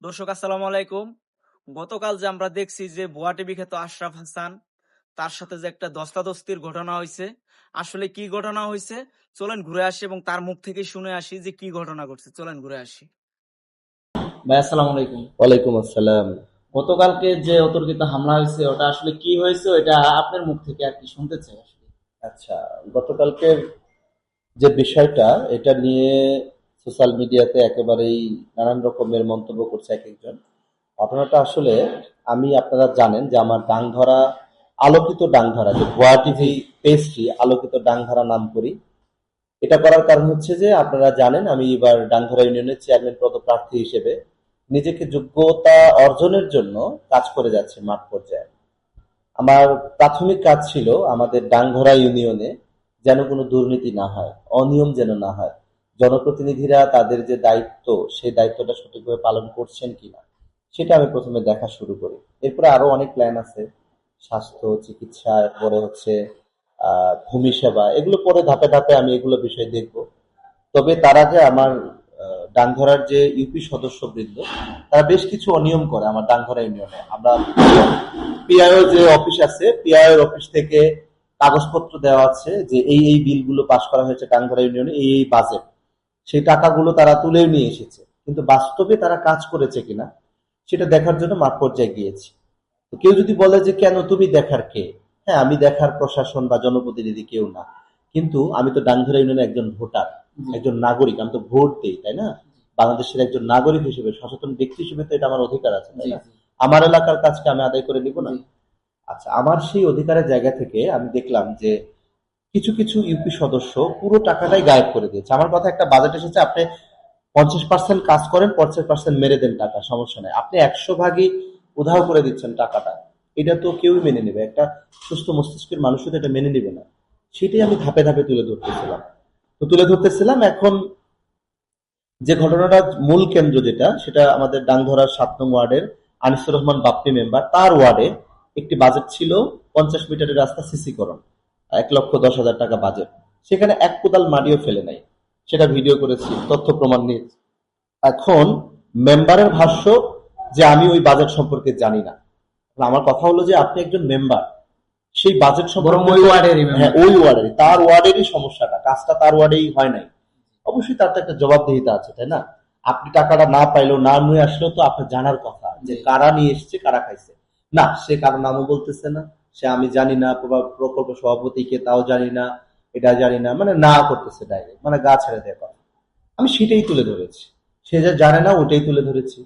দর্শক আসসালামু আলাইকুম। গতকাল যে আমরা দেখছি যে ভুয়া টিভি খ্যাত আশরাফ হাসান তার সাথে যে একটা ধস্তাধস্তির ঘটনা হয়েছে, আসলে কি ঘটনা হয়েছে চলেন ঘুরে আসি এবং তার মুখ থেকে শুনে আসি যে কি ঘটনা ঘটছে। চলেন ঘুরে আসি। ভাই আসসালামু আলাইকুম। ওয়ালাইকুম আসসালাম। গতকালকে যে অতর্কিত হামলা হয়েছে ওটা আসলে কি হয়েছে, এটা আপনার মুখ থেকে আর কি শুনতে চাই আসলে। আচ্ছা, গতকালকের যে বিষয়টা এটা নিয়ে সোশ্যাল মিডিয়াতে একেবারেই নানান রকমের মন্তব্য করছে এক একজন। ঘটনাটা আসলে আপনারা জানেন যে আমার ডাংধরা আলোকিত ডাংধরা যে ভুয়া টিভি পেজটি আলোকিত ডাংধরা নাম করি। এটা করার কারণ হচ্ছে যে আপনারা জানেন আমি এবার ডাংধরা ইউনিয়নের চেয়ারম্যান পদপ্রার্থী হিসেবে নিজেকে যোগ্যতা অর্জনের জন্য কাজ করে যাচ্ছি মাঠ পর্যায়ে। আমার প্রাথমিক কাজ ছিল আমাদের ডাংধরা ইউনিয়নে যেন কোনো দুর্নীতি না হয়, অনিয়ম যেন না হয়, জনপ্রতিনিধিরা তাদের যে দায়িত্ব সেই দায়িত্বটা সঠিকভাবে পালন করছেন কিনা সেটা আমি প্রথমে দেখা শুরু করি। এরপরে আরো অনেক প্ল্যান আছে, স্বাস্থ্য চিকিৎসা, পরে হচ্ছে ভূমি সেবা, এগুলো পরে ধাপে ধাপে আমি এগুলো বিষয় দেখব। তবে তার আগে আমার ডাংধরার যে ইউপি সদস্যবৃন্দ তারা বেশ কিছু অনিয়ম করে আমার ডাংধরা ইউনিয়নে। আমরা পিআইও যে অফিস আছে, পিআইও অফিস থেকে কাগজপত্র দেওয়া আছে যে এই বিলগুলো পাস করা হয়েছে ডাংধরা ইউনিয়নে, এই বাজেট, সেই টাকাগুলো তারা তুলেও নিয়ে এসেছে, কিন্তু বাস্তবে তারা কাজ করেছে কিনা সেটা দেখার জন্য মাঠ পর্যায়ে গিয়েছি। তো কেউ যদি বলে যে কেন তুমি দেখার কে, হ্যাঁ আমি দেখার প্রশাসন বা জনপ্রতিনিধি কেউ না, কিন্তু আমি তো ডাংধরা ইউনিয়নের একজন ভোটার, একজন নাগরিক, আমি তো ভোট দিই, তাই না? বাংলাদেশের একজন নাগরিক হিসেবে, সচেতন ব্যক্তি হিসেবে তো এটা আমার অধিকার আছে, তাই না? আমার এলাকার কাজকে আমি আদায় করে নিব না? আচ্ছা, আমার সেই অধিকারের জায়গা থেকে আমি দেখলাম যে কিছু কিছু ইউপি সদস্য পুরো টাকাটাই গায়েব করে দিয়েছে। আমার কথা, একটা বাজেট এসেছে, আপনি 50% কাজ করেন, 50% মেরে দেন, টাকা সমস্যা নেই, আপনি 100 ভাগই উধাও করে দিচ্ছেন টাকাটা। এটা তো কেউই মেনে নেবে, একটা সুস্থ মস্তিষ্কের মানুষও তো এটা মেনে নেবে না। সেটাই আমি ধাপে ধাপে তুলে ধরতেছিলাম। এখন যে ঘটনাটা মূল কেন্দ্র যেটা, সেটা আমাদের ডাংধরার 7 নং ওয়ার্ডের আনিসুর রহমান বাপ্পি মেম্বার, তার ওয়ার্ডে একটি বাজেট ছিল 50 মিটারের রাস্তা সিসিকরণ, 1,10,000 টাকা বাজেট। সেখানে এক কোদাল মাটিও ফেলে নাই, সেটা ভিডিও করেছি, তথ্য প্রমাণ নিয়ে। এখন মেম্বারের ভাষ্য যে আমি ওই বাজেট সম্পর্কে জানি না। আমার কথা হলো যে আপনি একজন মেম্বার, সেই বাজেট সম্পর্কে, হ্যাঁ ওই ওয়ার্ডেরই, তার ওয়ার্ডেরই সমস্যাটা, কাজটা তার ওয়ার্ডেই হয় নাই, অবশ্যই তার তো একটা জবাবদিহিতা আছে, তাই না? আপনি টাকাটা না পাইলেও না নিয়ে আসলেও তো আপনার জানার কথা যে কারা নিয়ে এসেছে, কারা খাইছে। না, সে কারো নামও বলতেছে না, সে আমি জানি না, প্রকল্প সভাপতি কে তাও জানি না, এটা জানি না, মানে না করতেছে ডাইরেক্ট, মানে গা ছেড়ে দেয় কথা। আমি সেটাই তুলে ধরেছি, সে যা জানে না ওটাই তুলে ধরেছি।